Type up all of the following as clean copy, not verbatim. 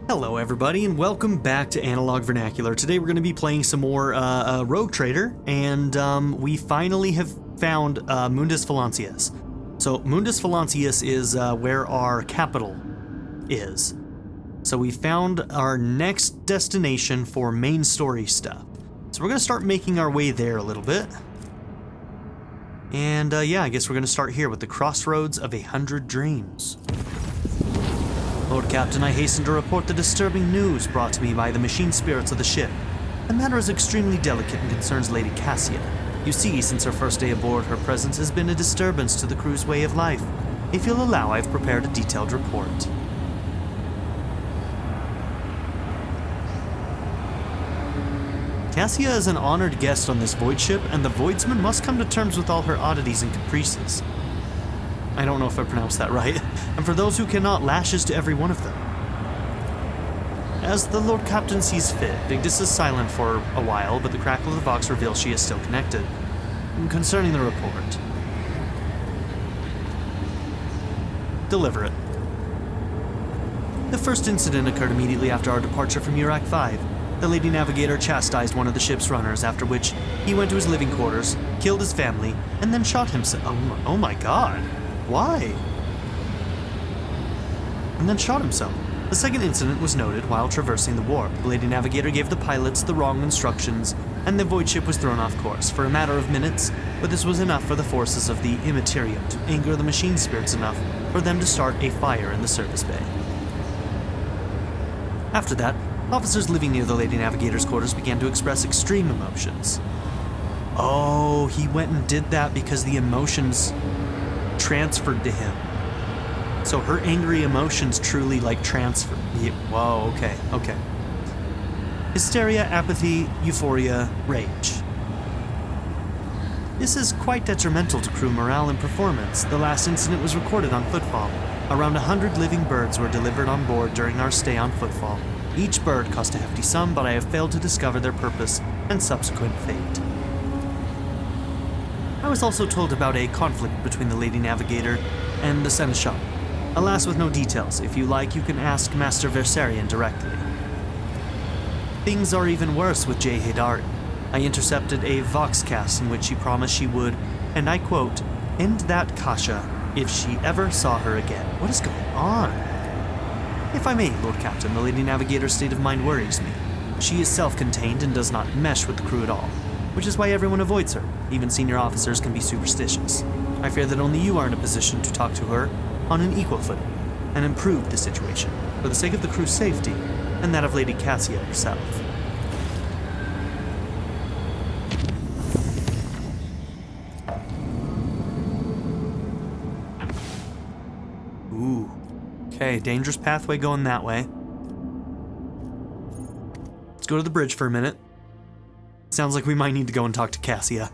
Hello everybody and welcome back to Analog Vernacular. Today we're going to be playing some more Rogue Trader, and we finally have found Mundus Valancius. So Mundus Valancius is where our capital is. So we found our next destination for main story stuff. So we're going to start making our way there a little bit. And yeah, I guess we're going to start here with the Crossroads of 100 Dreams. Lord Captain, I hasten to report the disturbing news brought to me by the machine spirits of the ship. The matter is extremely delicate and concerns Lady Cassia. You see, since her first day aboard, her presence has been a disturbance to the crew's way of life. If you'll allow, I've prepared a detailed report. Cassia is an honored guest on this void ship, and the voidsman must come to terms with all her oddities and caprices. I don't know if I pronounced that right. And for those who cannot, lashes to every one of them. As the Lord Captain sees fit, Vigdis is silent for a while, but the crackle of the vox reveals she is still connected. Concerning the report. Deliver it. The first incident occurred immediately after our departure from Yrliet 5. The Lady Navigator chastised one of the ship's runners, after which he went to his living quarters, killed his family, and then shot himself. Oh my god. Why? And then shot himself. The second incident was noted while traversing the warp. The Lady Navigator gave the pilots the wrong instructions, and the void ship was thrown off course for a matter of minutes, but this was enough for the forces of the Imperium to anger the machine spirits enough for them to start a fire in the service bay. After that, officers living near the Lady Navigator's quarters began to express extreme emotions. Oh, he went and did that because the emotions transferred to him. So her angry emotions truly transferred. Whoa, okay. Hysteria, apathy, euphoria, rage. This is quite detrimental to crew morale and performance. The last incident was recorded on Footfall. Around 100 living birds were delivered on board during our stay on Footfall. Each bird cost a hefty sum, but I have failed to discover their purpose and subsequent fate. I was also told about a conflict between the Lady Navigator and the Seneschal. Alas, with no details. If you like, you can ask Master Versarian directly. Things are even worse with Jay Haydari. I intercepted a voxcast in which she promised she would, and I quote, end that Cassia if she ever saw her again. What is going on? If I may, Lord Captain, the Lady Navigator's state of mind worries me. She is self-contained and does not mesh with the crew at all, which is why everyone avoids her. Even senior officers can be superstitious. I fear that only you are in a position to talk to her on an equal footing and improve the situation for the sake of the crew's safety and that of Lady Cassia herself. Ooh. Okay, dangerous pathway going that way. Let's go to the bridge for a minute. Sounds like we might need to go and talk to Cassia.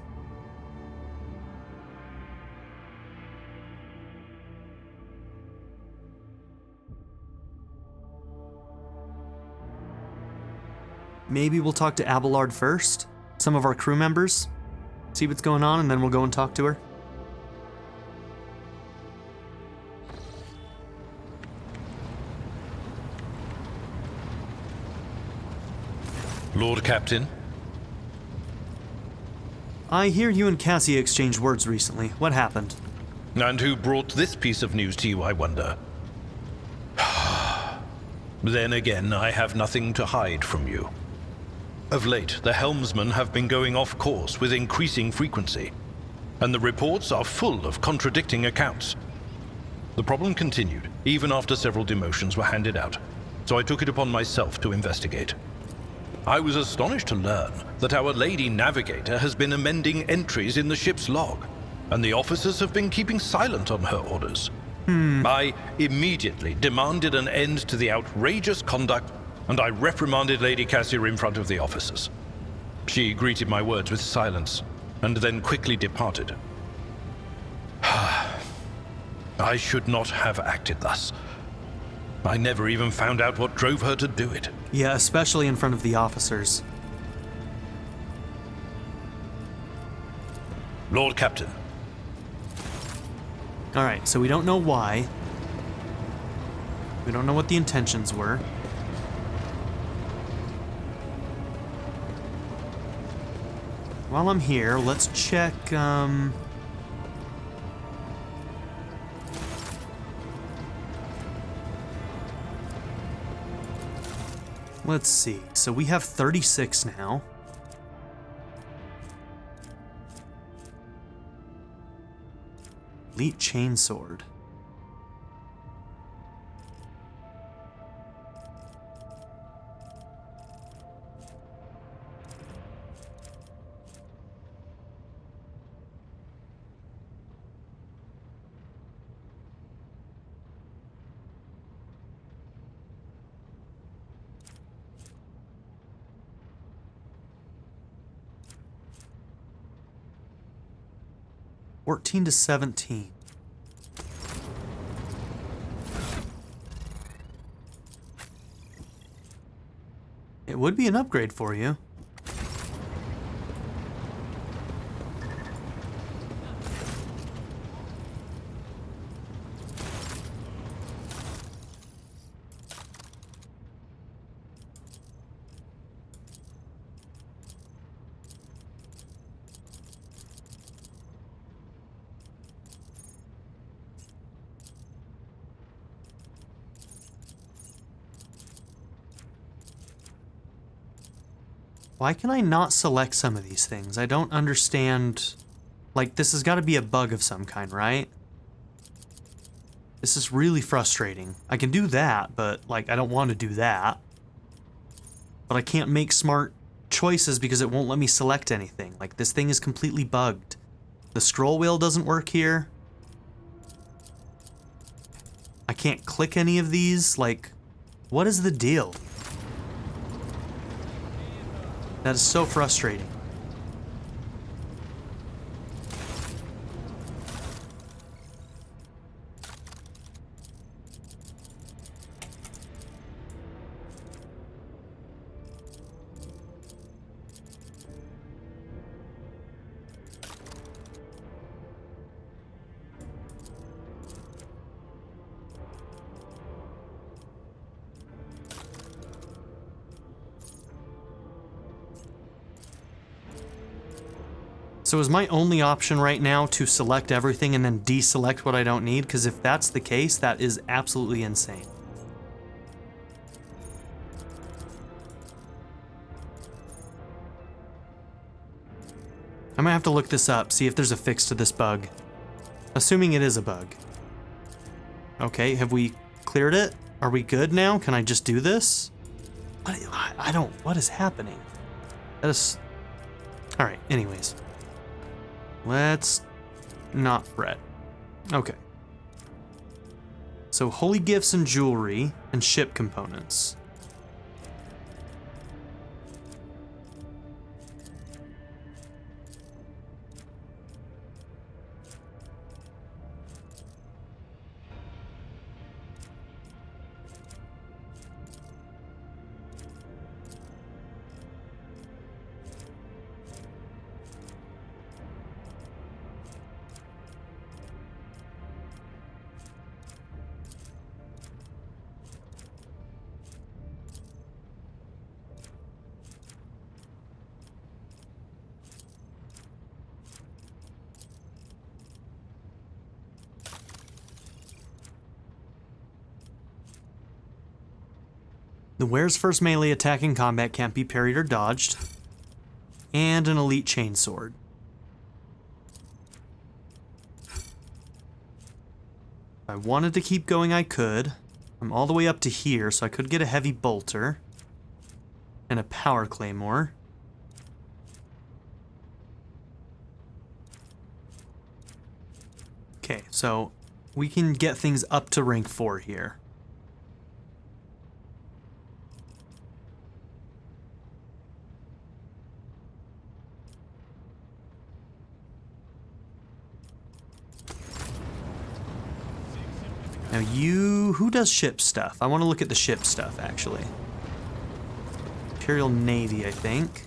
Maybe we'll talk to Abelard first, some of our crew members, see what's going on, and then we'll go and talk to her. Lord Captain? I hear you and Cassia exchanged words recently. What happened? And who brought this piece of news to you, I wonder? Then again, I have nothing to hide from you. Of late, the helmsmen have been going off course with increasing frequency, and the reports are full of contradicting accounts. The problem continued, even after several demotions were handed out, so I took it upon myself to investigate. I was astonished to learn that our Lady Navigator has been amending entries in the ship's log, and the officers have been keeping silent on her orders. I immediately demanded an end to the outrageous conduct, and I reprimanded Lady Cassia in front of the officers. She greeted my words with silence, and then quickly departed. I should not have acted thus. I never even found out what drove her to do it. Yeah, especially in front of the officers. Lord Captain. Alright, so we don't know why. We don't know what the intentions were. while I'm here, let's check, let's see. So we have 36 now. Elite Chainsword. $14 to $17. It would be an upgrade for you. Why can I not select some of these things? I don't understand. Like, this has got to be a bug of some kind, right? This is really frustrating. I can do that, but, like, I don't want to do that. But I can't make smart choices because it won't let me select anything. Like, this thing is completely bugged. The scroll wheel doesn't work here. I can't click any of these. Like, what is the deal? That is so frustrating. So is my only option right now to select everything and then deselect what I don't need? Because if that's the case, that is absolutely insane. I might have to look this up, see if there's a fix to this bug. Assuming it is a bug. Okay, have we cleared it? Are we good now? Can I just do this? I don't, what is happening? That is, all right, anyways. Let's not fret. Okay. So holy gifts and jewelry and ship components. The wearer's first melee attack in combat can't be parried or dodged. And an elite chainsword. If I wanted to keep going, I could. I'm all the way up to here, so I could get a heavy bolter. And a power claymore. Okay, so we can get things up to rank 4 here. Now who does ship stuff? I want to look at the ship stuff, actually. Imperial Navy, I think.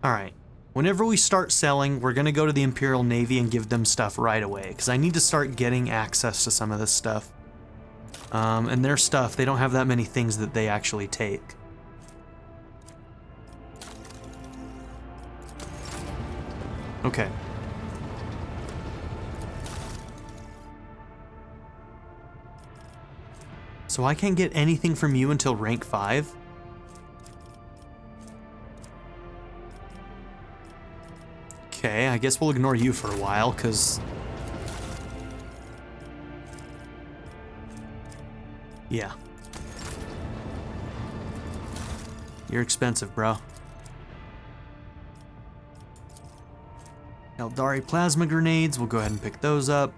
Alright. Whenever we start selling, we're gonna go to the Imperial Navy and give them stuff right away, because I need to start getting access to some of this stuff. And their stuff, they don't have that many things that they actually take. Okay. So I can't get anything from you until rank 5? Okay, I guess we'll ignore you for a while, because... yeah. You're expensive, bro. Eldari plasma grenades, we'll go ahead and pick those up.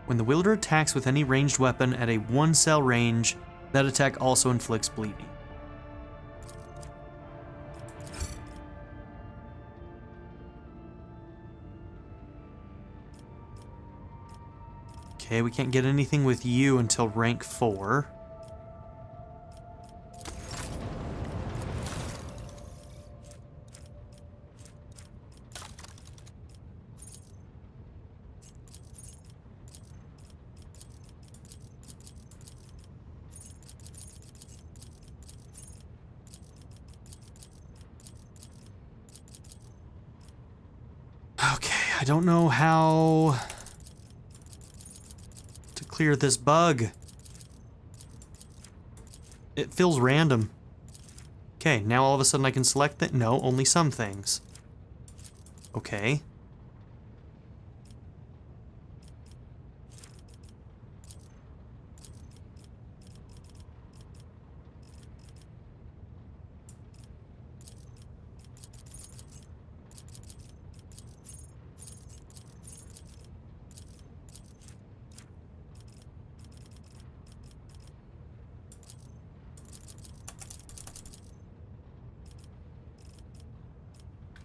When the wielder attacks with any ranged weapon at a 1-cell range, that attack also inflicts bleeding. Okay, we can't get anything with you until rank 4. Okay, I don't know how to clear this bug. It feels random. Okay, now all of a sudden I can select that. No, only some things. Okay.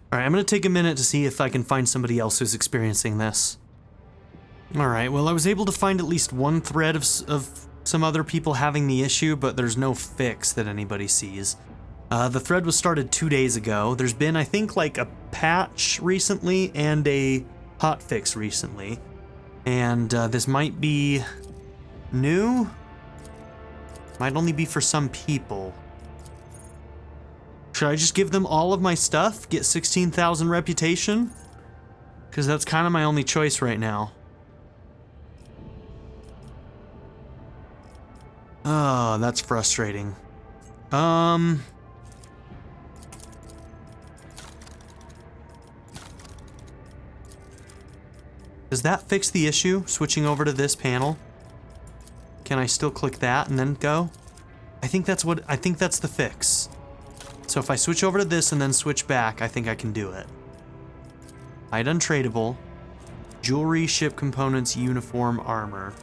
Alright, I'm gonna take a minute to see if I can find somebody else who's experiencing this. Alright, well I was able to find at least one thread of some other people having the issue, but there's no fix that anybody sees. The thread was started 2 days ago. There's been, I think, like a patch recently and a hotfix recently. And this might be new? Might only be for some people. Should I just give them all of my stuff? Get 16,000 reputation? Because that's kind of my only choice right now. Oh, that's frustrating. Does that fix the issue, switching over to this panel? Can I still click that and then go? I think that's the fix. So if I switch over to this and then switch back, I think I can do it. Hide untradeable. Jewelry, ship components, uniform, armor.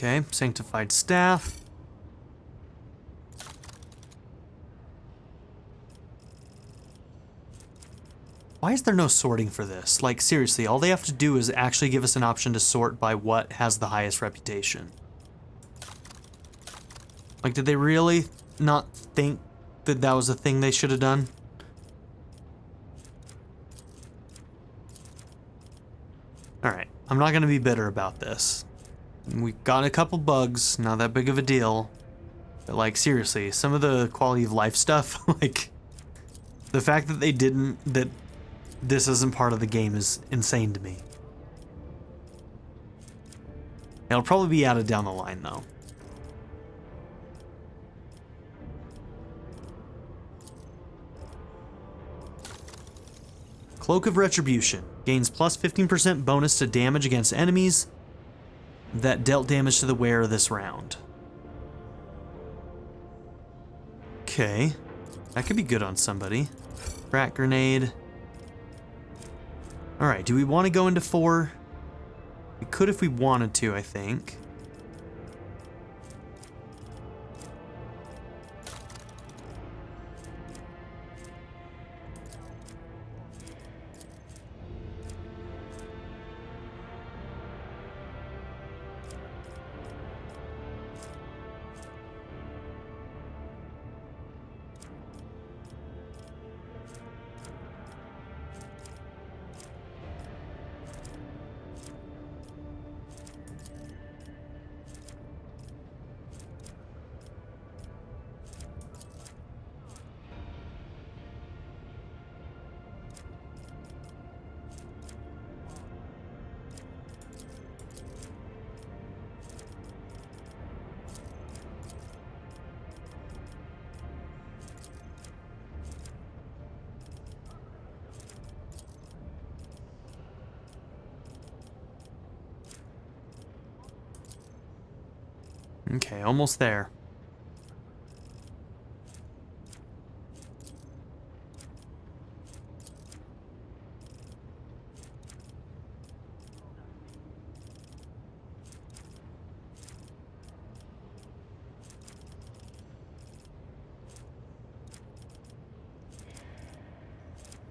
Okay, sanctified staff. Why is there no sorting for this? Like, seriously, all they have to do is actually give us an option to sort by what has the highest reputation. Like, did they really not think that that was a thing they should have done? Alright, I'm not gonna be bitter about this. We got a couple bugs, not that big of a deal. But like, seriously, some of the quality of life stuff, like, the fact that that this isn't part of the game is insane to me. It'll probably be added down the line, though. Cloak of Retribution. Gains plus 15% bonus to damage against enemies that dealt damage to the wearer this round. Okay. That could be good on somebody. Crack grenade. Alright, do we want to go into 4? We could if we wanted to, I think. Okay, almost there.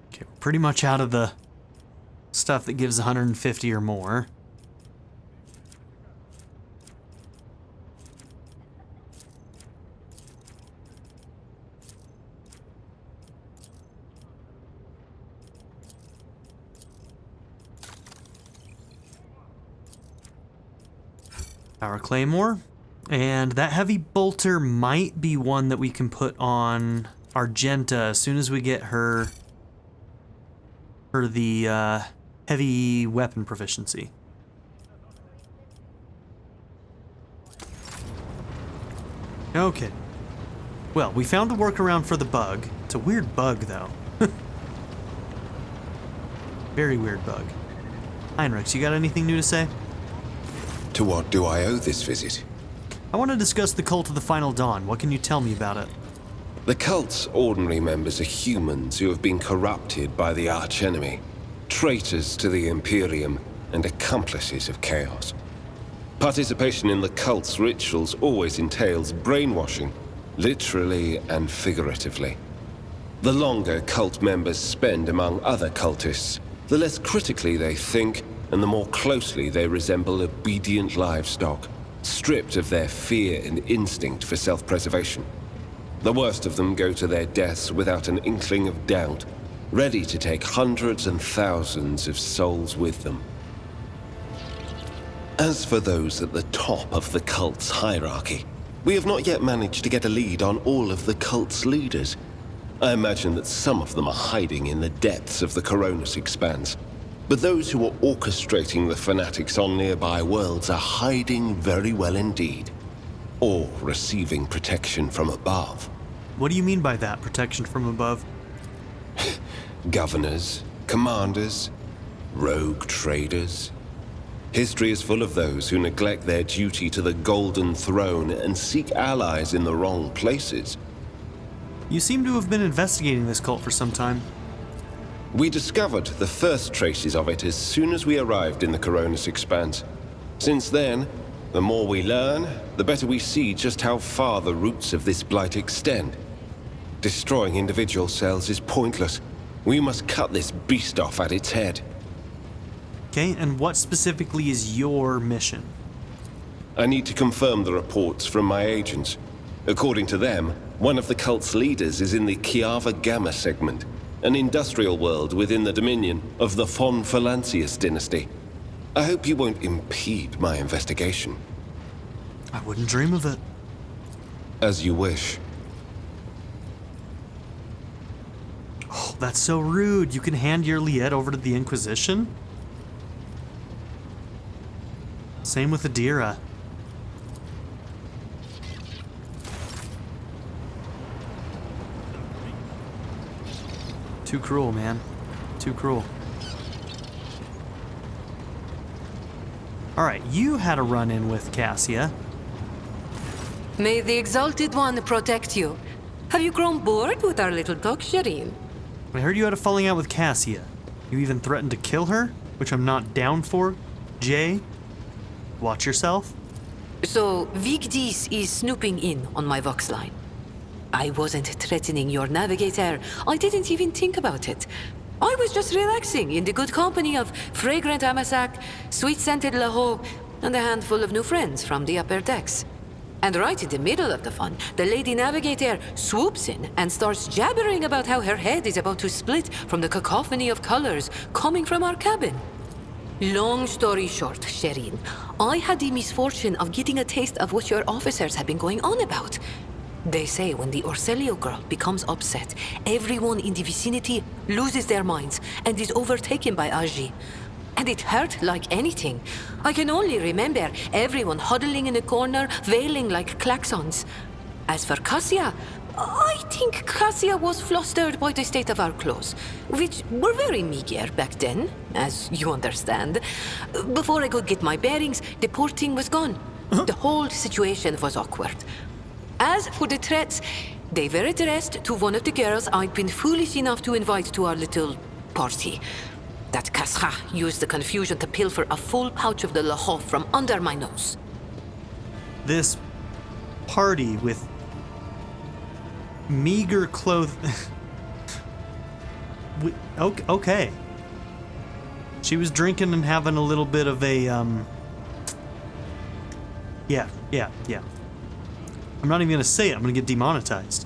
Okay, we're pretty much out of the stuff that gives 150 or more. Our Claymore, and that heavy bolter might be one that we can put on Argenta as soon as we get her the heavy weapon proficiency. Okay. Well, we found a workaround for the bug. It's a weird bug, though. Very weird bug. Heinrichs, you got anything new to say? To what do I owe this visit? I want to discuss the Cult of the Final Dawn. What can you tell me about it? The cult's ordinary members are humans who have been corrupted by the archenemy, traitors to the Imperium, and accomplices of chaos. Participation in the cult's rituals always entails brainwashing, literally and figuratively. The longer cult members spend among other cultists, the less critically they think, and the more closely they resemble obedient livestock, stripped of their fear and instinct for self-preservation. The worst of them go to their deaths without an inkling of doubt, ready to take hundreds and thousands of souls with them. As for those at the top of the cult's hierarchy, we have not yet managed to get a lead on all of the cult's leaders. I imagine that some of them are hiding in the depths of the Koronus Expanse. But those who are orchestrating the fanatics on nearby worlds are hiding very well indeed. Or receiving protection from above. What do you mean by that, protection from above? Governors, commanders, rogue traders. History is full of those who neglect their duty to the Golden Throne and seek allies in the wrong places. You seem to have been investigating this cult for some time. We discovered the first traces of it as soon as we arrived in the Koronus Expanse. Since then, the more we learn, the better we see just how far the roots of this blight extend. Destroying individual cells is pointless. We must cut this beast off at its head. Okay, and what specifically is your mission? I need to confirm the reports from my agents. According to them, one of the cult's leaders is in the Kiava Gamma segment, an industrial world within the dominion of the House Valancius dynasty. I hope you won't impede my investigation. I wouldn't dream of it. As you wish. Oh, that's so rude. You can hand Yrliet over to the Inquisition? Same with Adira. Too cruel, man. Too cruel. Alright, you had a run-in with Cassia. May the Exalted One protect you. Have you grown bored with our little talk, Shireen? I heard you had a falling out with Cassia. You even threatened to kill her, which I'm not down for. Jay, watch yourself. So, Vigdis is snooping in on my Vox line. I wasn't threatening your navigator. I didn't even think about it. I was just relaxing in the good company of fragrant Amasak, sweet-scented Laho, and a handful of new friends from the upper decks. And right in the middle of the fun, the Lady Navigator swoops in and starts jabbering about how her head is about to split from the cacophony of colors coming from our cabin. Long story short, Shireen, I had the misfortune of getting a taste of what your officers have been going on about. They say when the Orselio girl becomes upset, everyone in the vicinity loses their minds and is overtaken by Aji. And it hurt like anything. I can only remember everyone huddling in a corner, wailing like klaxons. As for Cassia, I think Cassia was flustered by the state of our clothes, which were very meager back then, as you understand. Before I could get my bearings, the porting was gone. The whole situation was awkward. As for the threats, they were addressed to one of the girls I'd been foolish enough to invite to our little party. That Cassia used the confusion to pilfer a full pouch of the Laho from under my nose. This party with meager clothing. Okay. She was drinking and having a little bit of a, Yeah. I'm not even gonna say it, I'm gonna get demonetized.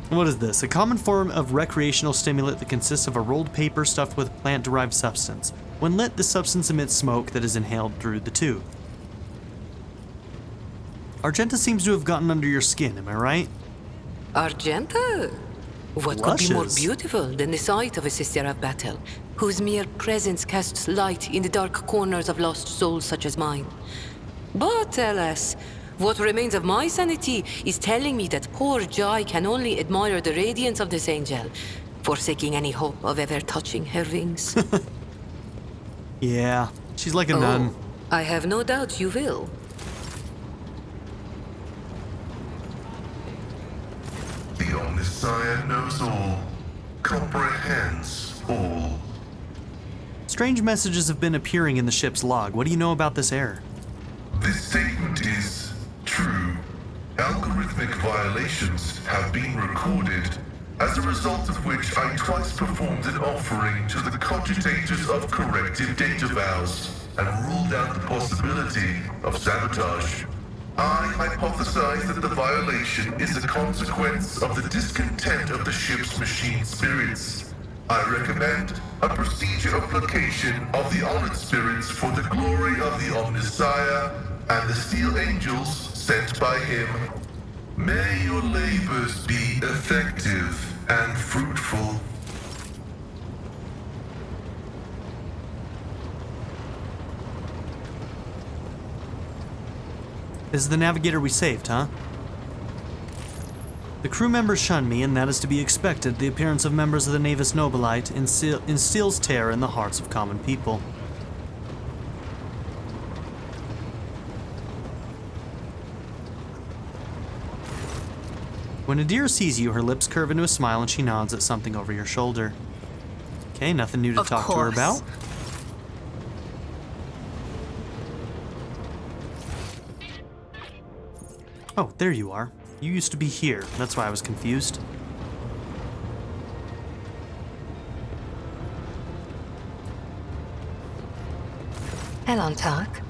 What is this? A common form of recreational stimulant that consists of a rolled paper stuffed with plant-derived substance. When lit, the substance emits smoke that is inhaled through the tube. Argenta seems to have gotten under your skin, am I right? Argenta? What could be more beautiful than the sight of a sister of battle, whose mere presence casts light in the dark corners of lost souls such as mine? But alas, what remains of my sanity is telling me that poor Jai can only admire the radiance of this angel, forsaking any hope of ever touching her wings. Yeah, she's like a nun. I have no doubt you will. The Omnissiah knows all, comprehends all. Strange messages have been appearing in the ship's log. What do you know about this error? This statement is true. Algorithmic violations have been recorded, as a result of which I twice performed an offering to the cogitators of corrective data vows and ruled out the possibility of sabotage. I hypothesize that the violation is a consequence of the discontent of the ship's machine spirits. I recommend a procedure of placation of the honored spirits for the glory of the Omnissiah and the steel angels sent by him. May your labors be effective and fruitful. This is the navigator we saved, huh? The crew members shun me, and that is to be expected. The appearance of members of the Navis Nobilite instills terror in the hearts of common people. When Adira sees you, her lips curve into a smile and she nods at something over your shoulder. Okay, nothing new to talk to her about. Oh, there you are. You used to be here. That's why I was confused. Hello, Talk.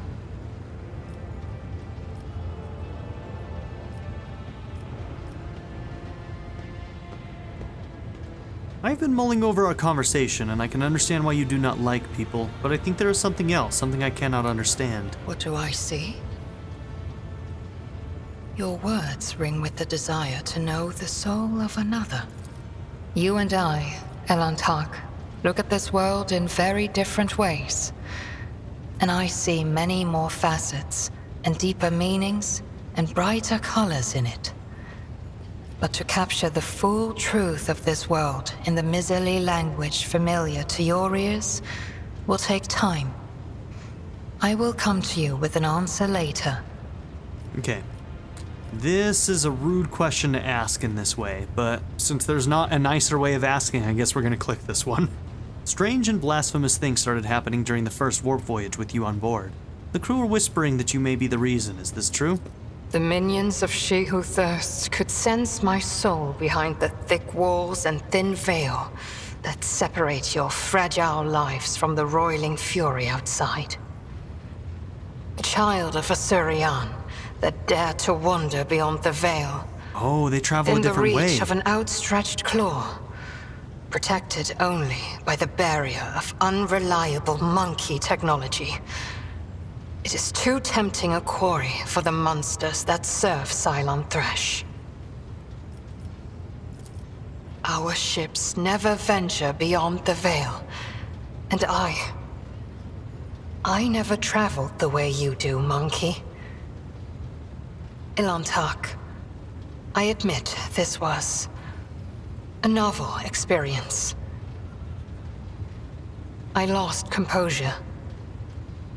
I've been mulling over our conversation, and I can understand why you do not like people, but I think there is something else, something I cannot understand. What do I see? Your words ring with the desire to know the soul of another. You and I, Elantark, look at this world in very different ways. And I see many more facets, and deeper meanings, and brighter colors in it. But to capture the full truth of this world in the miserly language familiar to your ears will take time. I will come to you with an answer later. Okay. This is a rude question to ask in this way, but since there's not a nicer way of asking, I guess we're gonna click this one. Strange and blasphemous things started happening during the first warp voyage with you on board. The crew were whispering that you may be the reason. Is this true? The minions of She Who Thirsts could sense my soul behind the thick walls and thin veil that separate your fragile lives from the roiling fury outside. A child of Asurian that dared to wander beyond the veil. Oh, they travel a different way. In the reach of an outstretched claw, protected only by the barrier of unreliable monkey technology. It is too tempting a quarry for the monsters that serve Cylon Thresh. Our ships never venture beyond the veil, and I never traveled the way you do, monkey. Elantark, I admit this was a novel experience. I lost composure,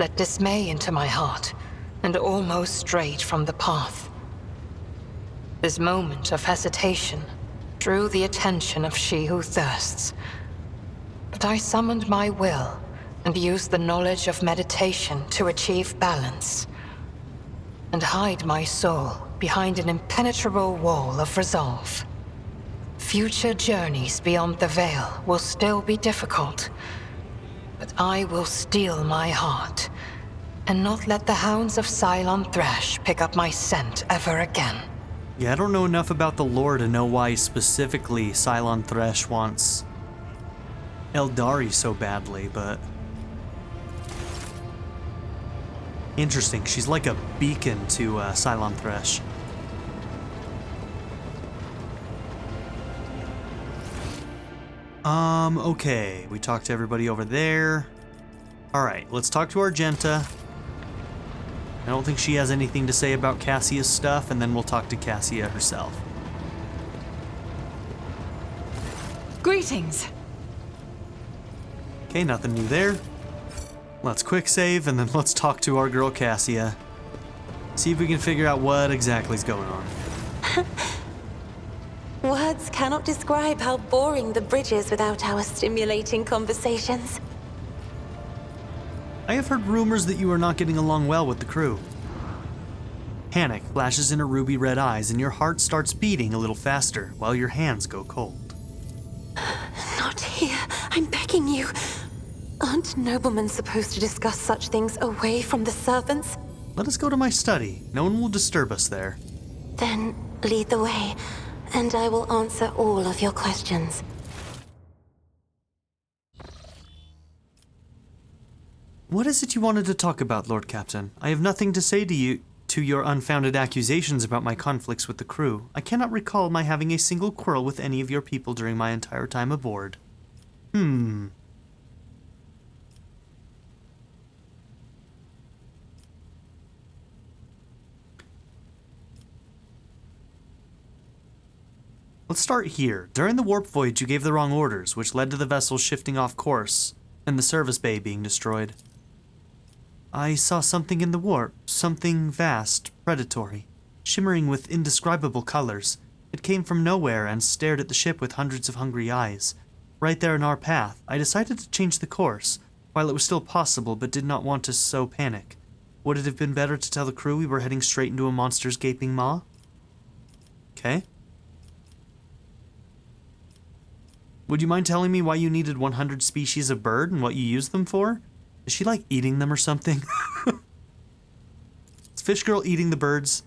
let dismay into my heart, and almost strayed from the path. This moment of hesitation drew the attention of She Who Thirsts. But I summoned my will and used the knowledge of meditation to achieve balance, and hide my soul behind an impenetrable wall of resolve. Future journeys beyond the veil will still be difficult, but I will steel my heart and not let the hounds of Cylon Thresh pick up my scent ever again. Yeah, I don't know enough about the lore to know why specifically Cylon Thresh wants Eldari so badly, but interesting. She's like a beacon to Cylon Thresh. Okay, we talked to everybody over there. Alright, let's talk to Argenta. I don't think she has anything to say about Cassia's stuff, and then we'll talk to Cassia herself. Greetings! Okay, nothing new there. Let's quick save, and then let's talk to our girl Cassia. See if we can figure out what exactly is going on. Words cannot describe how boring the bridge is without our stimulating conversations. I have heard rumors that you are not getting along well with the crew. Panic flashes in her ruby red eyes, and your heart starts beating a little faster while your hands go cold. Not here, I'm begging you. Aren't noblemen supposed to discuss such things away from the servants? Let us go to my study. No one will disturb us there. Then lead the way, and I will answer all of your questions. What is it you wanted to talk about, Lord Captain? I have nothing to say to your unfounded accusations about my conflicts with the crew. I cannot recall my having a single quarrel with any of your people during my entire time aboard. Let's start here. During the warp voyage, you gave the wrong orders, which led to the vessel shifting off course and the service bay being destroyed. I saw something in the warp, something vast, predatory, shimmering with indescribable colors. It came from nowhere and stared at the ship with hundreds of hungry eyes. Right there in our path, I decided to change the course, while it was still possible but did not want to sow panic. Would it have been better to tell the crew we were heading straight into a monster's gaping maw? Okay. Would you mind telling me why you needed 100 species of bird and what you used them for? Is she like eating them or something? Is Fish Girl eating the birds?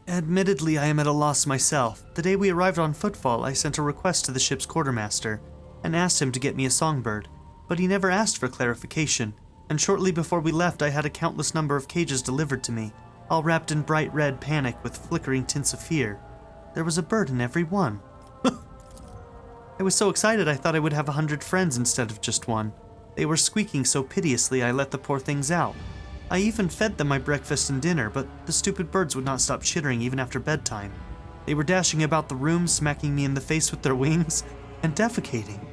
Admittedly, I am at a loss myself. The day we arrived on Footfall, I sent a request to the ship's quartermaster and asked him to get me a songbird, but he never asked for clarification, and shortly before we left I had a countless number of cages delivered to me, all wrapped in bright red panic with flickering tints of fear. There was a bird in every one. I was so excited I thought I would have 100 friends instead of just one. They were squeaking so piteously I let the poor things out. I even fed them my breakfast and dinner, but the stupid birds would not stop chittering even after bedtime. They were dashing about the room, smacking me in the face with their wings, and defecating.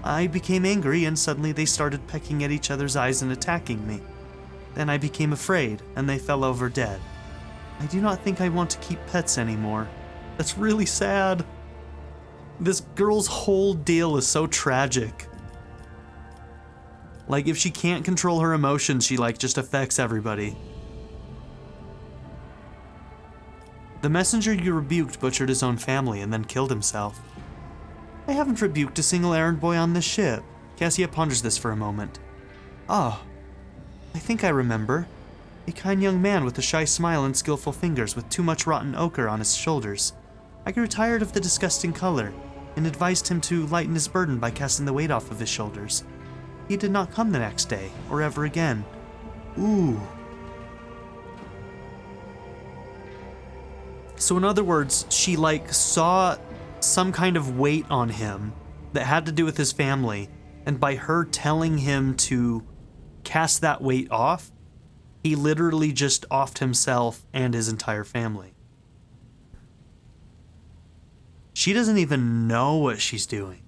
I became angry, and suddenly they started pecking at each other's eyes and attacking me. Then I became afraid, and they fell over dead. I do not think I want to keep pets anymore. That's really sad. This girl's whole deal is so tragic. Like, if she can't control her emotions, she, just affects everybody. The messenger you rebuked butchered his own family and then killed himself. I haven't rebuked a single errand boy on this ship. Cassia ponders this for a moment. Oh, I think I remember. A kind young man with a shy smile and skillful fingers with too much rotten ochre on his shoulders. I grew tired of the disgusting color and advised him to lighten his burden by casting the weight off of his shoulders. He did not come the next day, or ever again. Ooh. So in other words, she saw some kind of weight on him that had to do with his family, and by her telling him to cast that weight off, he literally just offed himself and his entire family. She doesn't even know what she's doing.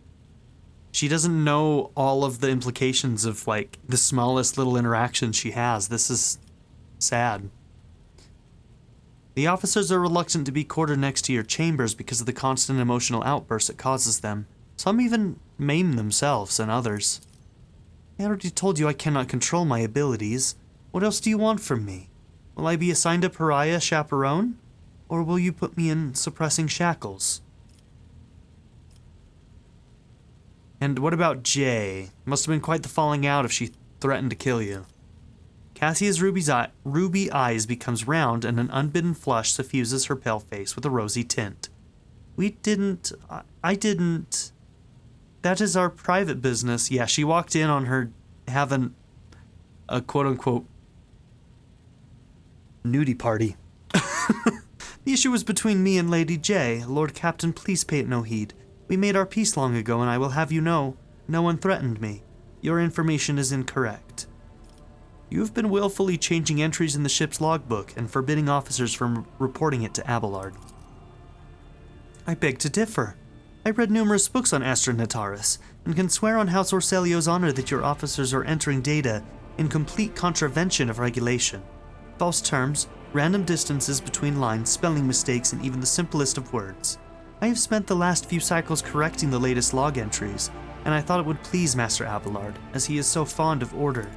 She doesn't know all of the implications of, the smallest little interaction she has. This is sad. The officers are reluctant to be quartered next to your chambers because of the constant emotional outbursts it causes them. Some even maim themselves and others. I already told you I cannot control my abilities. What else do you want from me? Will I be assigned a pariah chaperone? Or will you put me in suppressing shackles? And what about Jay? Must have been quite the falling out if she threatened to kill you. Cassia's ruby eyes becomes round and an unbidden flush suffuses her pale face with a rosy tint. I didn't. That is our private business. Yeah, she walked in on her having a quote-unquote nudie party. The issue was between me and Lady J. Lord Captain, please pay it no heed. We made our peace long ago, and I will have you know, no one threatened me. Your information is incorrect. You have been willfully changing entries in the ship's logbook and forbidding officers from reporting it to Abelard. I beg to differ. I read numerous books on Astra Nataris, and can swear on House Orselio's honor that your officers are entering data in complete contravention of regulation. False terms, random distances between lines, spelling mistakes, and even the simplest of words. I have spent the last few cycles correcting the latest log entries, and I thought it would please Master Abelard, as he is so fond of order.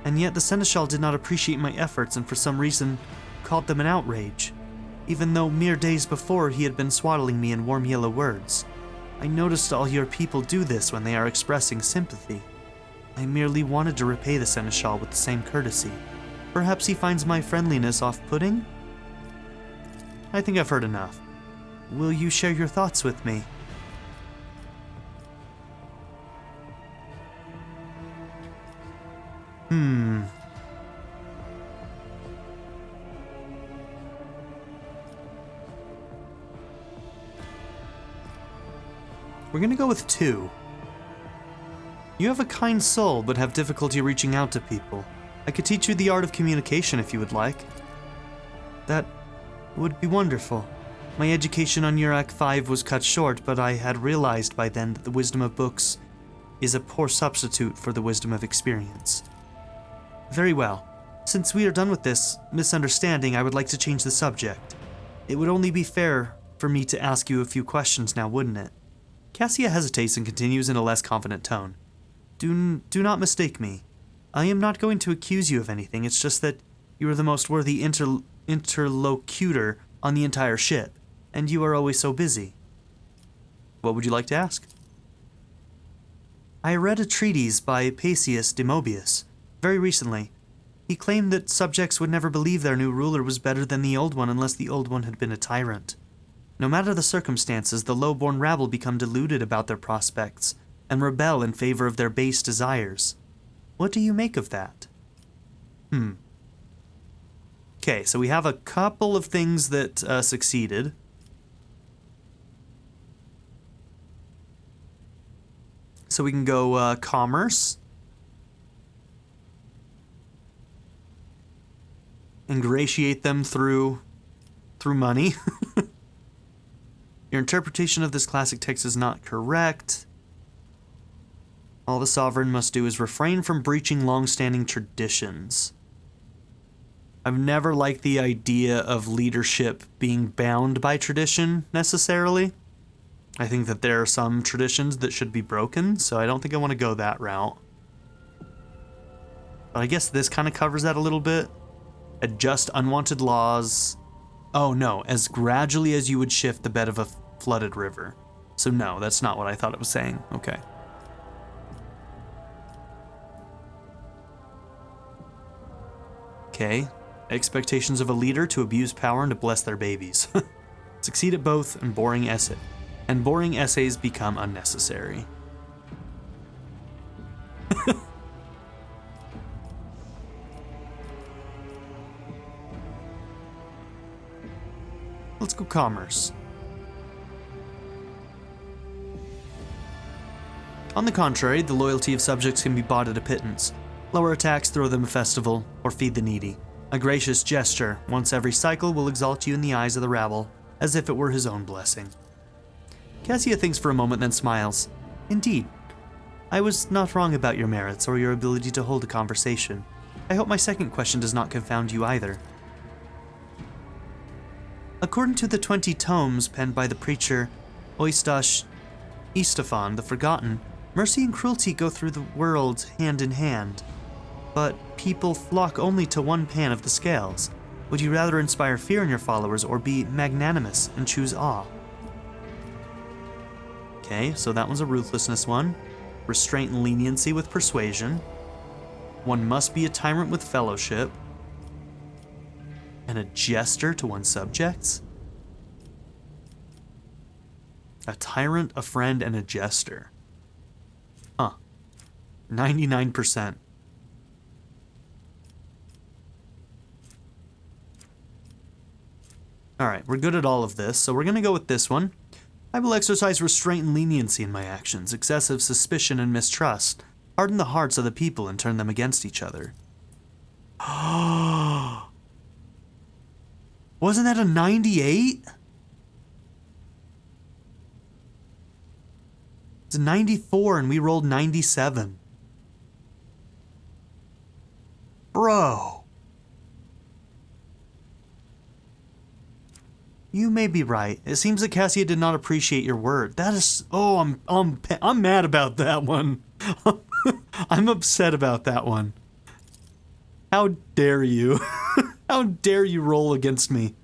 And yet the Seneschal did not appreciate my efforts and for some reason called them an outrage, even though mere days before he had been swaddling me in warm yellow words. I noticed all your people do this when they are expressing sympathy. I merely wanted to repay the Seneschal with the same courtesy. Perhaps he finds my friendliness off-putting? I think I've heard enough. Will you share your thoughts with me? We're gonna go with 2. You have a kind soul, but have difficulty reaching out to people. I could teach you the art of communication if you would like. That would be wonderful. My education on Urac 5 was cut short, but I had realized by then that the wisdom of books is a poor substitute for the wisdom of experience. Very well. Since we are done with this misunderstanding, I would like to change the subject. It would only be fair for me to ask you a few questions now, wouldn't it? Cassia hesitates and continues in a less confident tone. Do not mistake me. I am not going to accuse you of anything, it's just that you are the most worthy interlocutor on the entire ship, and you are always so busy. What would you like to ask? I read a treatise by Paisius de Mobius very recently. He claimed that subjects would never believe their new ruler was better than the old one unless the old one had been a tyrant. No matter the circumstances, the low-born rabble become deluded about their prospects and rebel in favor of their base desires. What do you make of that? Okay, so we have a couple of things that succeeded. So we can go commerce. Ingratiate them through money. Your interpretation of this classic text is not correct. All the sovereign must do is refrain from breaching long-standing traditions. I've never liked the idea of leadership being bound by tradition, necessarily. I think that there are some traditions that should be broken, so I don't think I want to go that route. But I guess this kind of covers that a little bit. Adjust unwanted laws. Oh no, as gradually as you would shift the bed of a flooded river. So no, that's not what I thought it was saying. Okay. Okay. Expectations of a leader to abuse power and to bless their babies. Succeed at both, and boring essays become unnecessary. Let's go commerce. On the contrary, the loyalty of subjects can be bought at a pittance. Lower attacks, throw them a festival, or feed the needy. A gracious gesture, once every cycle, will exalt you in the eyes of the rabble, as if it were his own blessing. Cassia thinks for a moment, then smiles. Indeed. I was not wrong about your merits or your ability to hold a conversation. I hope my second question does not confound you either. According to the 20 tomes penned by the preacher Eustache Istefan the Forgotten, mercy and cruelty go through the world hand in hand. But people flock only to one pan of the scales. Would you rather inspire fear in your followers or be magnanimous and choose awe? Okay, so that one's a ruthlessness one. Restraint and leniency with persuasion. One must be a tyrant with fellowship. And a jester to one's subjects? A tyrant, a friend, and a jester. Huh. 99%. Alright, we're good at all of this, so we're gonna go with this one. I will exercise restraint and leniency in my actions. Excessive suspicion and mistrust harden the hearts of the people and turn them against each other. Wasn't that a 98? It's a 94 and we rolled 97. Bro. You may be right. It seems that Cassia did not appreciate your word. That is... Oh, I'm mad about that one. I'm upset about that one. How dare you? How dare you roll against me?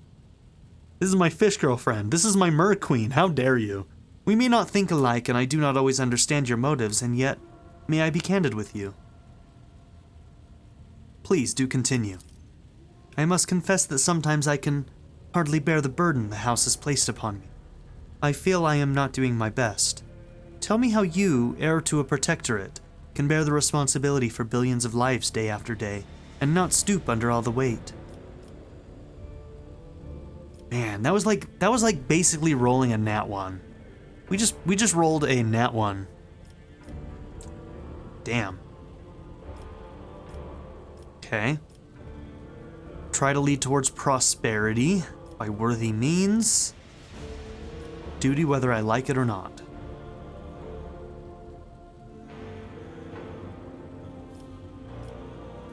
This is my fish girlfriend. This is my mer queen. How dare you? We may not think alike, and I do not always understand your motives, and yet, may I be candid with you? Please do continue. I must confess that sometimes I can hardly bear the burden the house has placed upon me. I feel I am not doing my best. Tell me how you, heir to a protectorate, can bear the responsibility for billions of lives day after day, and not stoop under all the weight. Man, that was like basically rolling a nat 1. We just rolled a nat 1. Damn. Okay. Try to lead towards prosperity by worthy means. Duty whether I like it or not.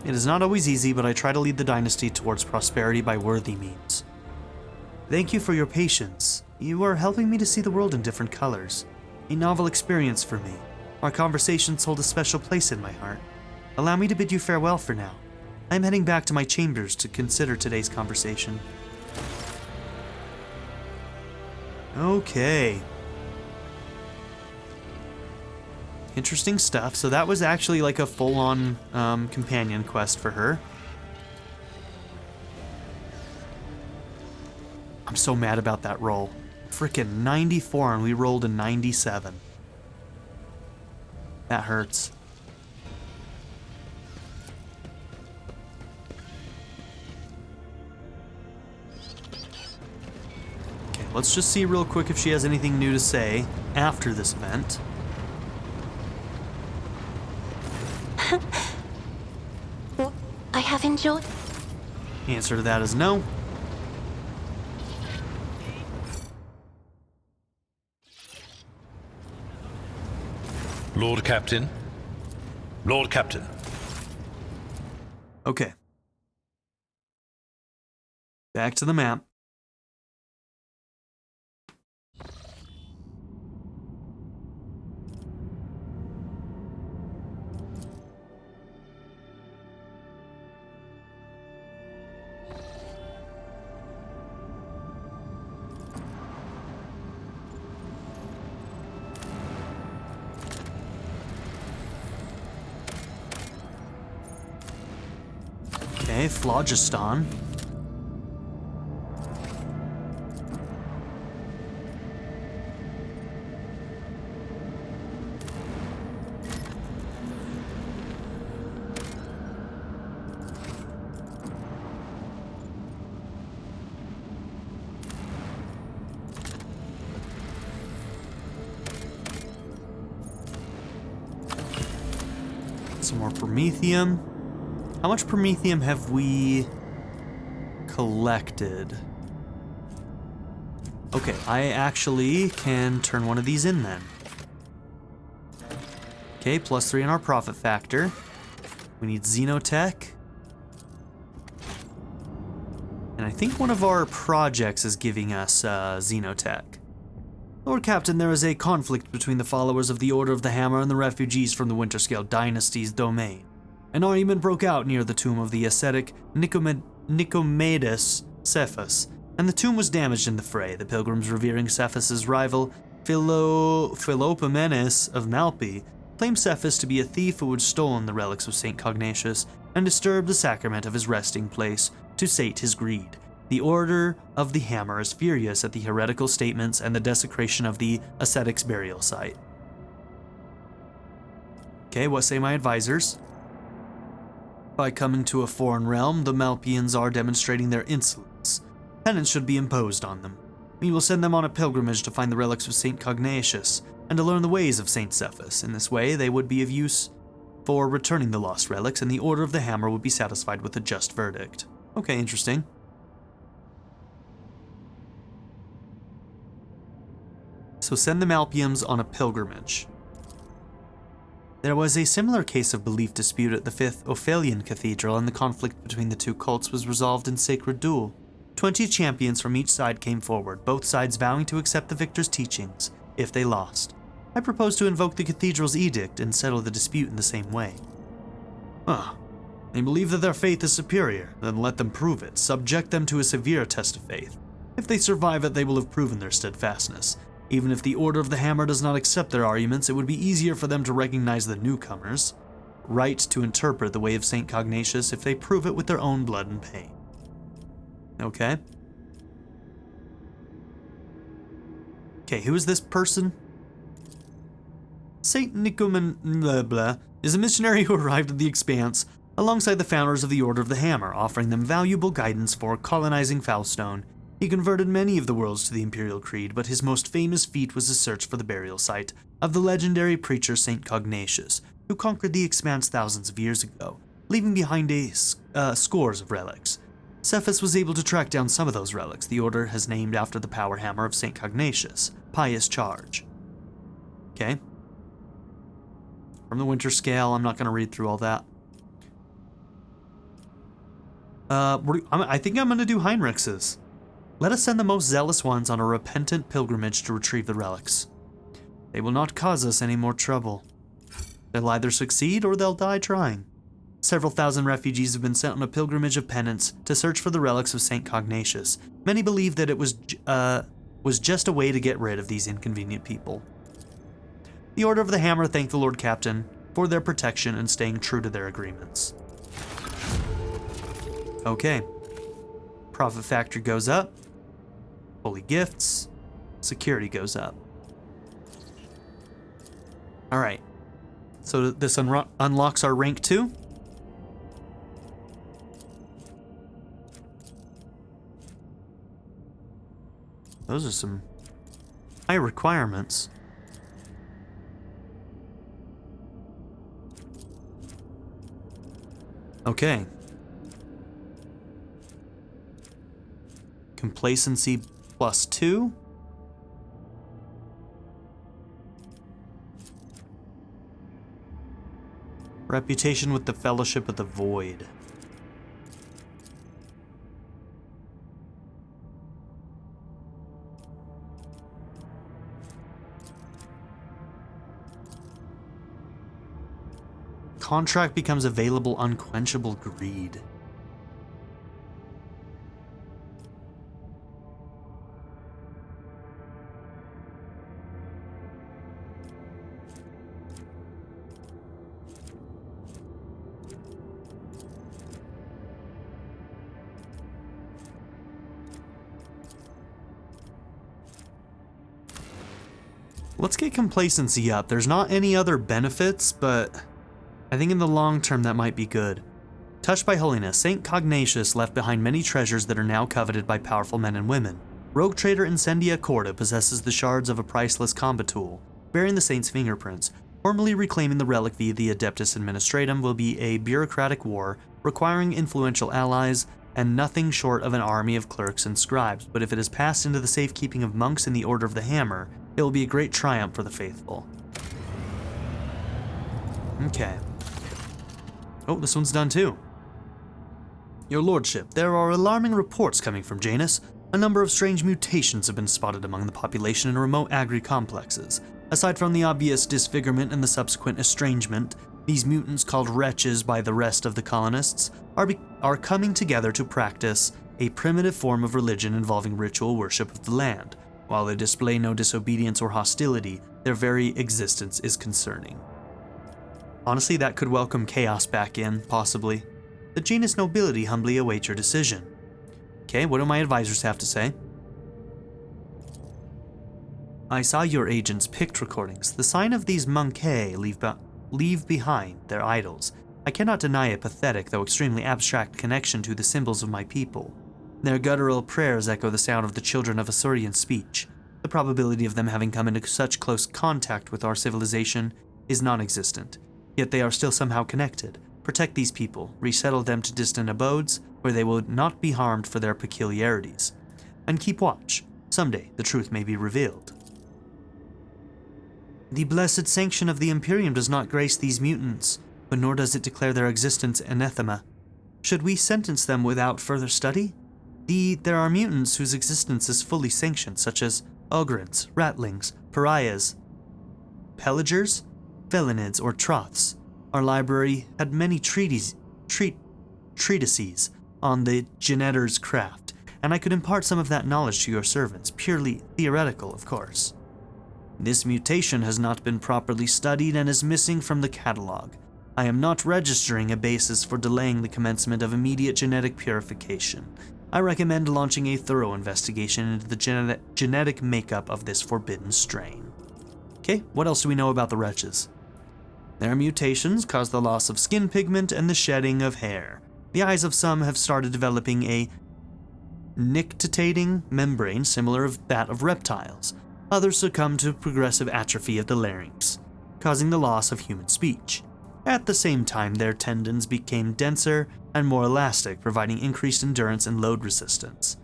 It is not always easy, but I try to lead the dynasty towards prosperity by worthy means. Thank you for your patience. You are helping me to see the world in different colors. A novel experience for me. Our conversations hold a special place in my heart. Allow me to bid you farewell for now. I am heading back to my chambers to consider today's conversation. Okay. Interesting stuff. So that was actually like a full-on companion quest for her. I'm so mad about that roll. Frickin' 94 and we rolled a 97. That hurts. Okay, let's just see real quick if she has anything new to say after this event. Well, I have enjoyed... The answer to that is no. Lord Captain. Lord Captain. Okay. Back to the map. Okay, Phlogiston. Some more Promethium. How much Promethium have we collected? Okay, I actually can turn one of these in then. Okay, +3 in our profit factor. We need Xenotech. And I think one of our projects is giving us Xenotech. Lord Captain, there is a conflict between the followers of the Order of the Hammer and the refugees from the Winterscale Dynasty's domain. An argument broke out near the tomb of the ascetic Nicomedes Cephas, and the tomb was damaged in the fray. The pilgrims revering Cephas's rival, Philopomenes of Malpi, claimed Cephas to be a thief who had stolen the relics of St. Cognatius and disturbed the sacrament of his resting place to sate his greed. The Order of the Hammer is furious at the heretical statements and the desecration of the ascetic's burial site. Okay, what say my advisors? By coming to a foreign realm, the Malpians are demonstrating their insolence. Penance should be imposed on them. We will send them on a pilgrimage to find the relics of St. Cognatius and to learn the ways of St. Cephas. In this way, they would be of use for returning the lost relics, and the Order of the Hammer would be satisfied with a just verdict. Okay, interesting. So send the Malpians on a pilgrimage. There was a similar case of belief dispute at the 5th Ophelian Cathedral, and the conflict between the two cults was resolved in sacred duel. 20 champions from each side came forward, both sides vowing to accept the victor's teachings if they lost. I propose to invoke the cathedral's edict and settle the dispute in the same way. They believe that their faith is superior, then let them prove it. Subject them to a severe test of faith. If they survive it, they will have proven their steadfastness. Even if the Order of the Hammer does not accept their arguments, it would be easier for them to recognize the newcomers' right to interpret the way of St. Cognatius if they prove it with their own blood and pain. Okay. Okay, who is this person? Saint Nicomedes is a missionary who arrived at the Expanse alongside the founders of the Order of the Hammer, offering them valuable guidance for colonizing Foulstone. He converted many of the worlds to the Imperial Creed, but his most famous feat was the search for the burial site of the legendary preacher St. Cognatius, who conquered the Expanse thousands of years ago, leaving behind scores of relics. Cephas was able to track down some of those relics. The Order has named after the power hammer of St. Cognatius, Pious Charge. Okay. From the Winterscale, I'm not going to read through all that. I think I'm going to do Heinrich's. Let us send the most zealous ones on a repentant pilgrimage to retrieve the relics. They will not cause us any more trouble. They'll either succeed or they'll die trying. Several thousand refugees have been sent on a pilgrimage of penance to search for the relics of St. Cognatius. Many believe that it was just a way to get rid of these inconvenient people. The Order of the Hammer thank the Lord Captain for their protection and staying true to their agreements. Okay. Profit factor goes up. Holy gifts. Security goes up. Alright. So this unlocks our rank 2. Those are some high requirements. Okay. Complacency +2. Reputation with the Fellowship of the Void. Contract becomes available. Unquenchable greed. Let's get complacency up. There's not any other benefits, but I think in the long term that might be good. Touched by holiness, Saint Cognatius left behind many treasures that are now coveted by powerful men and women. Rogue trader Incendia Corda possesses the shards of a priceless combat tool, bearing the saint's fingerprints. Formally reclaiming the relic via the Adeptus Administratum will be a bureaucratic war, requiring influential allies, and nothing short of an army of clerks and scribes, but if it is passed into the safekeeping of monks in the Order of the Hammer, it will be a great triumph for the faithful. Okay. Oh, this one's done too. Your lordship, there are alarming reports coming from Janus. A number of strange mutations have been spotted among the population in remote agri-complexes. Aside from the obvious disfigurement and the subsequent estrangement, these mutants, called wretches by the rest of the colonists, are coming together to practice a primitive form of religion involving ritual worship of the land. While they display no disobedience or hostility, their very existence is concerning. Honestly, that could welcome chaos back in, possibly. The Janus nobility humbly await your decision. Okay, what do my advisors have to say? I saw your agent's Pict recordings. The sign of these Monkey leave behind their idols. I cannot deny a pathetic, though extremely abstract, connection to the symbols of my people. Their guttural prayers echo the sound of the children of Assyrian speech. The probability of them having come into such close contact with our civilization is non-existent, yet they are still somehow connected. Protect these people, resettle them to distant abodes, where they will not be harmed for their peculiarities. And keep watch. Someday, the truth may be revealed. The blessed sanction of the Imperium does not grace these mutants, but nor does it declare their existence anathema. Should we sentence them without further study? There are mutants whose existence is fully sanctioned, such as Ogrins, Ratlings, Pariahs, Pelagers, Felinids, or Troths. Our library had many treatises on the Genetter's craft, and I could impart some of that knowledge to your servants, purely theoretical, of course. This mutation has not been properly studied and is missing from the catalog. I am not registering a basis for delaying the commencement of immediate genetic purification. I recommend launching a thorough investigation into the genetic makeup of this forbidden strain. Okay, what else do we know about the wretches? Their mutations cause the loss of skin pigment and the shedding of hair. The eyes of some have started developing a nictitating membrane similar to that of reptiles. Others succumb to progressive atrophy of the larynx, causing the loss of human speech. At the same time, their tendons became denser and more elastic, providing increased endurance and load resistance.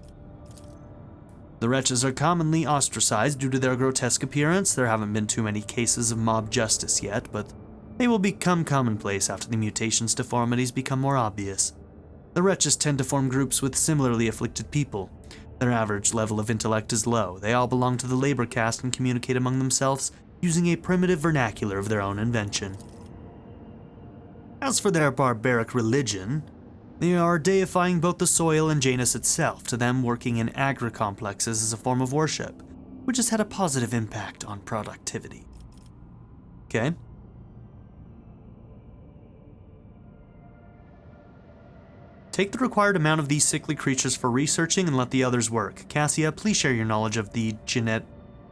The wretches are commonly ostracized due to their grotesque appearance. There haven't been too many cases of mob justice yet, but they will become commonplace after the mutation's deformities become more obvious. The wretches tend to form groups with similarly afflicted people. Their average level of intellect is low. They all belong to the labor caste and communicate among themselves using a primitive vernacular of their own invention. As for their barbaric religion, they are deifying both the soil and Janus itself. To them, working in agri-complexes is a form of worship, which has had a positive impact on productivity. Okay. Take the required amount of these sickly creatures for researching and let the others work. Cassia, please share your knowledge of the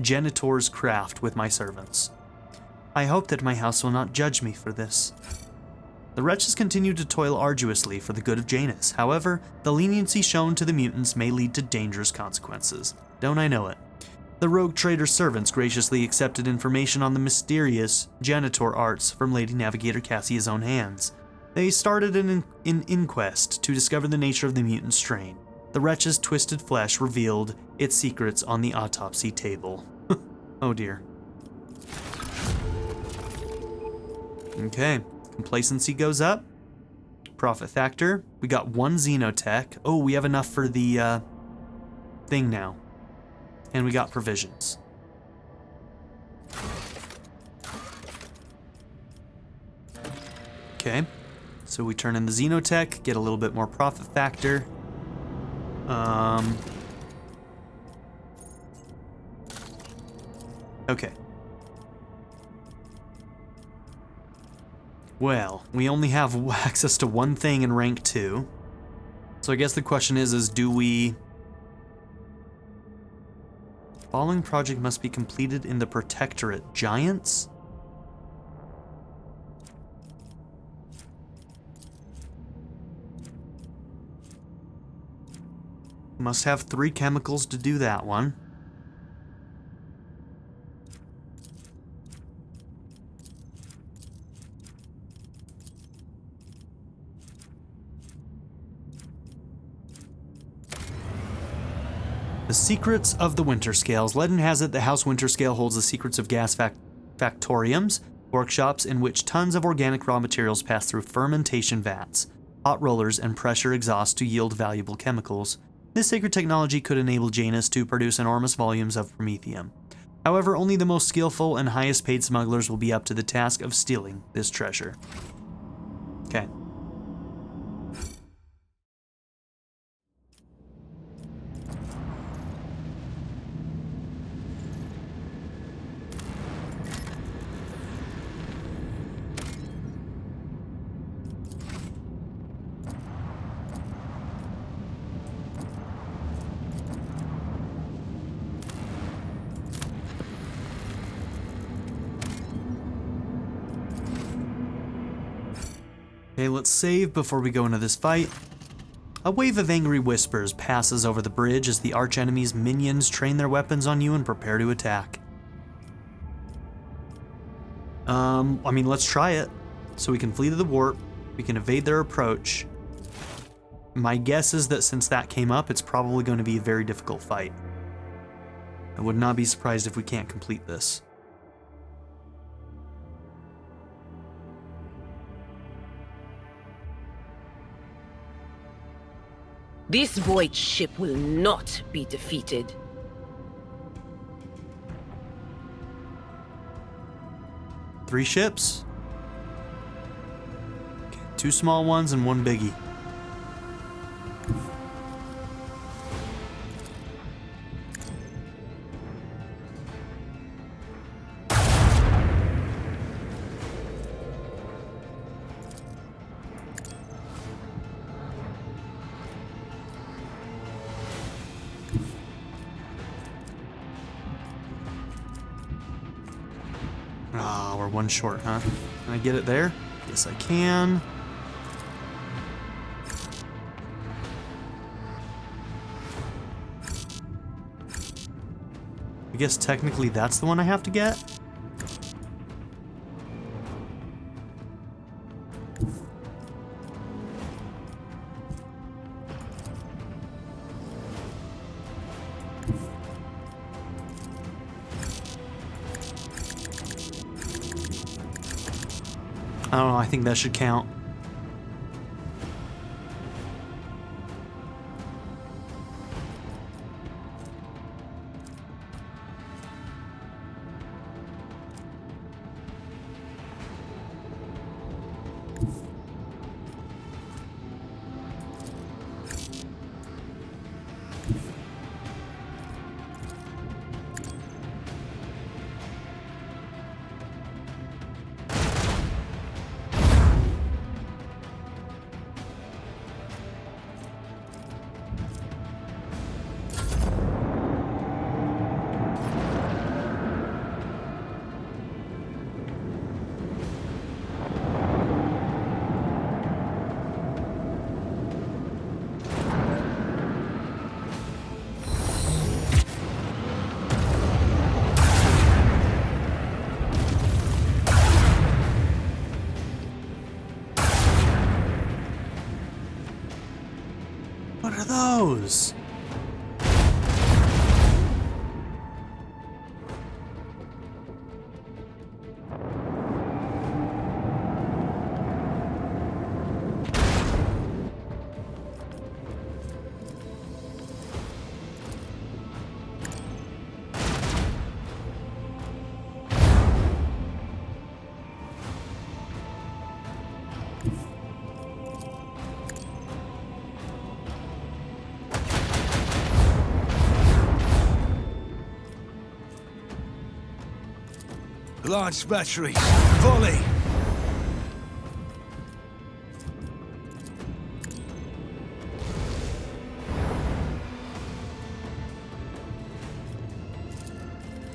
Genitor's craft with my servants. I hope that my house will not judge me for this. The wretches continue to toil arduously for the good of Janus. However, the leniency shown to the mutants may lead to dangerous consequences. Don't I know it? The rogue trader's servants graciously accepted information on the mysterious Genitor arts from Lady Navigator Cassia's own hands. They started an inquest to discover the nature of the mutant strain. The wretch's twisted flesh revealed its secrets on the autopsy table. Oh dear. Okay, complacency goes up. Profit factor. We got 1 xenotech. Oh, we have enough for the thing now. And we got provisions. Okay, so we turn in the xenotech, get a little bit more profit factor. Okay. Well, we only have access to 1 thing in rank 2. So I guess the question is do we... Following project must be completed in the Protectorate. Giants? Must have 3 chemicals to do that one. The secrets of the Winter Scales. Legend has it the House Winterscale holds the secrets of gas factoriums, workshops in which tons of organic raw materials pass through fermentation vats, hot rollers, and pressure exhaust to yield valuable chemicals. This sacred technology could enable Janus to produce enormous volumes of promethium. However, only the most skillful and highest paid smugglers will be up to the task of stealing this treasure. Okay. Okay, let's save before we go into this fight. A wave of angry whispers passes over the bridge as the archenemy's minions train their weapons on you and prepare to attack. I mean, let's try it. So we can flee to the warp, we can evade their approach. My guess is that since that came up, it's probably going to be a very difficult fight. I would not be surprised if we can't complete this. This void ship will not be defeated. Three ships? Okay, 2 small ones and 1 biggie. Ah, we're 1 short, huh? Can I get it there? Yes, I can. I guess technically that's the one I have to get? I don't know, I think that should count. knows? Launch batteries. Volley.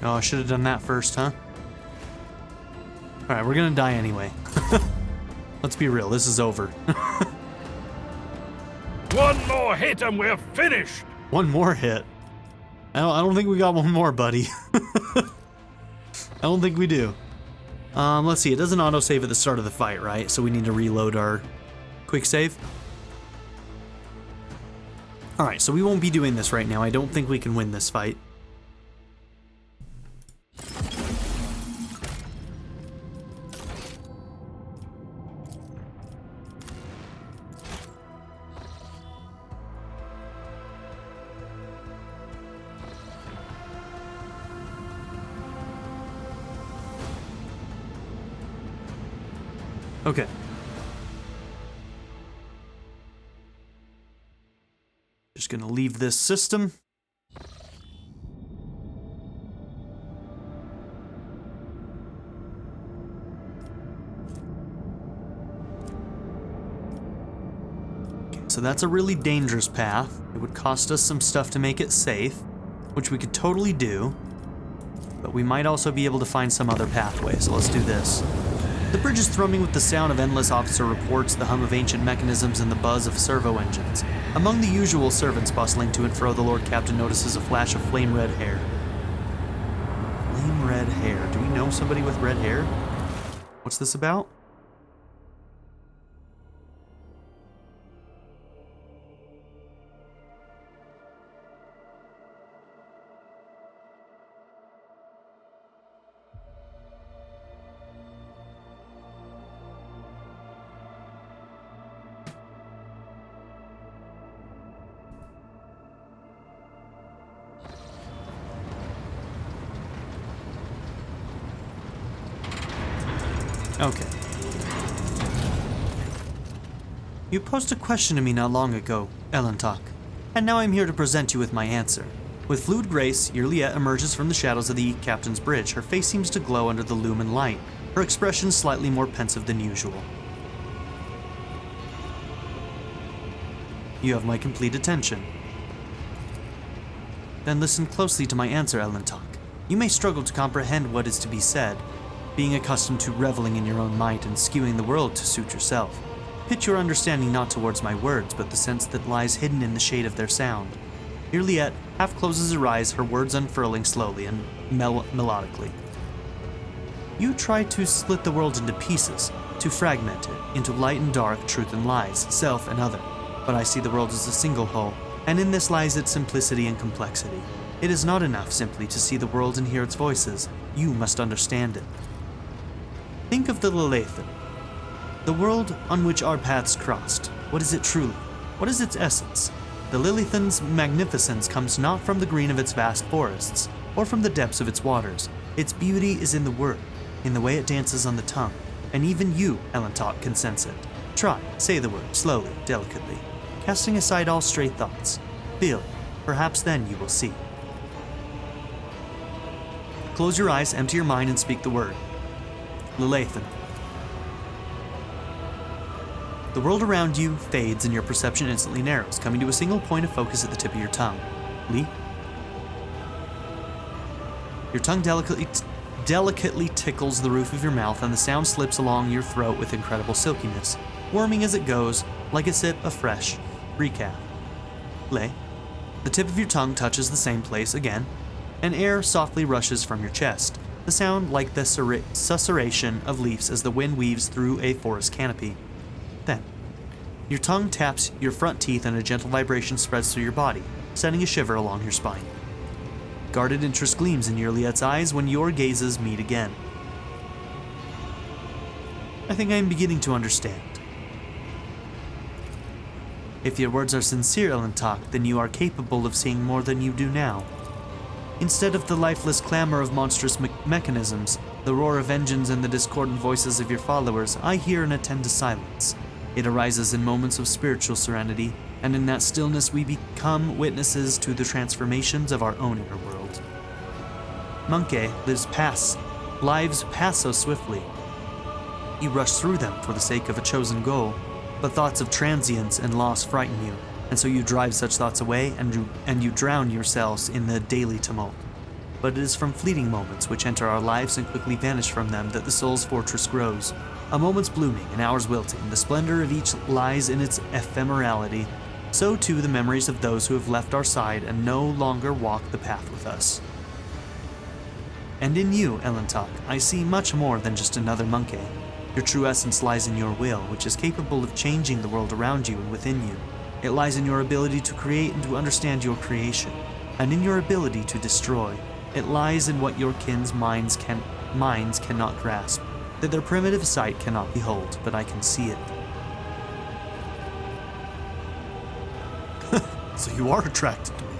Oh, I should have done that first, huh? Alright, we're gonna die anyway. Let's be real, this is over. One more hit and we're finished! One more hit? I don't think we got one more, buddy. I don't think we do. Let's see, it doesn't autosave at the start of the fight, right? So we need to reload our quick save. Alright, so we won't be doing this right now. I don't think we can win this fight. Okay. Just gonna leave this system. Okay, so that's a really dangerous path. It would cost us some stuff to make it safe, which we could totally do, but we might also be able to find some other pathway, so let's do this. The bridge is thrumming with the sound of endless officer reports, the hum of ancient mechanisms, and the buzz of servo engines. Among the usual servants bustling to and fro, the Lord Captain notices a flash of flame-red hair. Flame-red hair. Do we know somebody with red hair? What's this about? Okay. You posed a question to me not long ago, Elentok, and now I'm here to present you with my answer. With fluid grace, Yrliet emerges from the shadows of the Captain's bridge. Her face seems to glow under the lumen light, her expression slightly more pensive than usual. You have my complete attention. Then listen closely to my answer, Elentok. You may struggle to comprehend what is to be said, being accustomed to reveling in your own might and skewing the world to suit yourself. Pitch your understanding not towards my words, but the sense that lies hidden in the shade of their sound. Yrliet half closes her eyes, her words unfurling slowly and melodically. You try to split the world into pieces, to fragment it into light and dark, truth and lies, self and other. But I see the world as a single whole, and in this lies its simplicity and complexity. It is not enough simply to see the world and hear its voices. You must understand it. Think of the Leviathan, the world on which our paths crossed. What is it truly? What is its essence? The Leviathan's magnificence comes not from the green of its vast forests, or from the depths of its waters. Its beauty is in the word, in the way it dances on the tongue, and even you, Elentok, can sense it. Try, say the word, slowly, delicately, casting aside all stray thoughts. Feel it, perhaps then you will see. Close your eyes, empty your mind, and speak the word. Leviathan. The world around you fades and your perception instantly narrows, coming to a single point of focus at the tip of your tongue. Lee? Your tongue delicately tickles the roof of your mouth and the sound slips along your throat with incredible silkiness, worming as it goes, like a sip of fresh recap. Lay. The tip of your tongue touches the same place again, and air softly rushes from your chest. The sound like the susurration of leaves as the wind weaves through a forest canopy. Then, Your tongue taps your front teeth and a gentle vibration spreads through your body, sending a shiver along your spine. Guarded interest gleams in Yrliet's eyes when your gazes meet again. I think I am beginning to understand. If your words are sincere, Yrliet, then you are capable of seeing more than you do now. Instead of the lifeless clamor of monstrous mechanisms, the roar of engines and the discordant voices of your followers, I hear and attend to silence. It arises in moments of spiritual serenity, and in that stillness we become witnesses to the transformations of our own inner world. Monkey lives pass so swiftly. You rush through them for the sake of a chosen goal, but thoughts of transience and loss frighten you, and so you drive such thoughts away and you drown yourselves in the daily tumult. But it is from fleeting moments which enter our lives and quickly vanish from them that the soul's fortress grows. A moment's blooming, an hour's wilting, the splendor of each lies in its ephemerality. So too the memories of those who have left our side and no longer walk the path with us. And in you, Yrliet, I see much more than just another monkey. Your true essence lies in your will, which is capable of changing the world around you and within you. It lies in your ability to create and to understand your creation, and in your ability to destroy. It lies in what your kin's minds cannot grasp, that their primitive sight cannot behold, but I can see it. So you are attracted to me.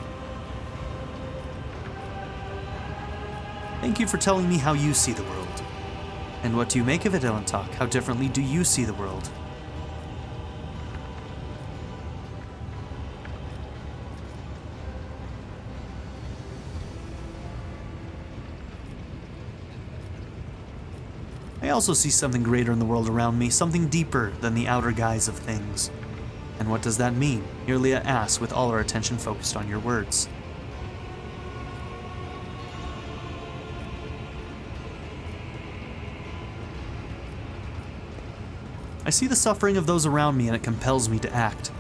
Thank you for telling me how you see the world. And what do you make of it, Yrliet? How differently do you see the world? I also see something greater in the world around me, something deeper than the outer guise of things. And what does that mean? Yrliet asks, with all her attention focused on your words. I see the suffering of those around me and it compels me to act.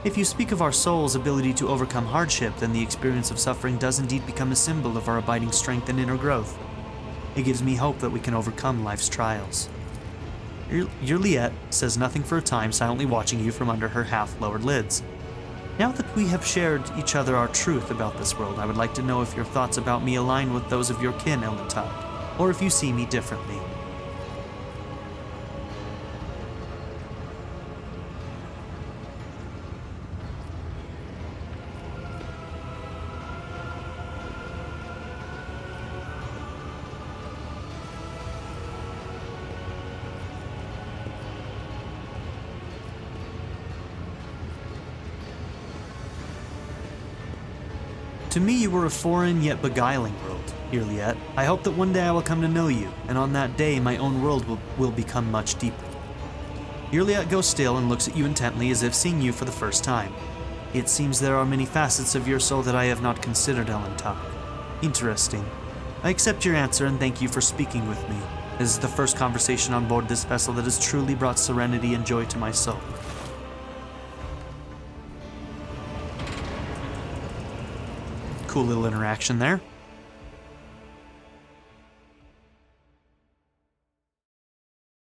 If you speak of our soul's ability to overcome hardship, then the experience of suffering does indeed become a symbol of our abiding strength and inner growth. It gives me hope that we can overcome life's trials. Yrliet says nothing for a time, silently watching you from under her half-lowered lids. Now that we have shared each other our truth about this world, I would like to know if your thoughts about me align with those of your kin, Yrliet, or if you see me differently. To me, you were a foreign yet beguiling world, Yrliet. I hope that one day I will come to know you, and on that day my own world will become much deeper. Yrliet goes still and looks at you intently as if seeing you for the first time. It seems there are many facets of your soul that I have not considered, Yrliet. Interesting. I accept your answer and thank you for speaking with me. This is the first conversation on board this vessel that has truly brought serenity and joy to my soul. Cool little interaction there.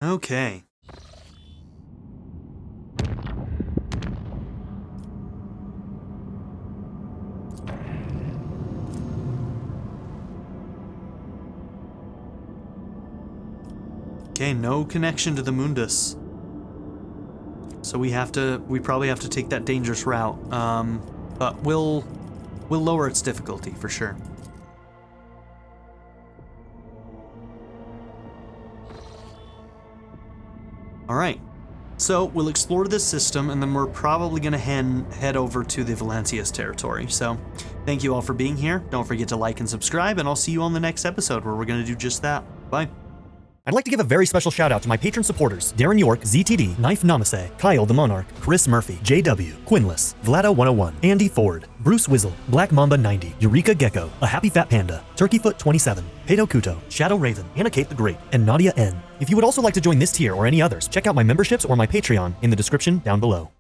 Okay. Okay, no connection to the Mundus. So we probably have to take that dangerous route. But we'll lower its difficulty for sure. Alright, so we'll explore this system and then we're probably going to head over to the Valancius territory. So thank you all for being here. Don't forget to like and subscribe, and I'll see you on the next episode where we're going to do just that. Bye. I'd like to give a very special shout out to my patron supporters: Darren York, ZTD, Knife Namaste, Kyle the Monarch, Chris Murphy, JW, Quinless, Vlado101, Andy Ford, Bruce Wizzle, Black Mamba 90, Eureka Gecko, A Happy Fat Panda, Turkeyfoot 27, Pedo Kuto, Shadow Raven, Anna Kate the Great, and Nadia N. If you would also like to join this tier or any others, check out my memberships or my Patreon in the description down below.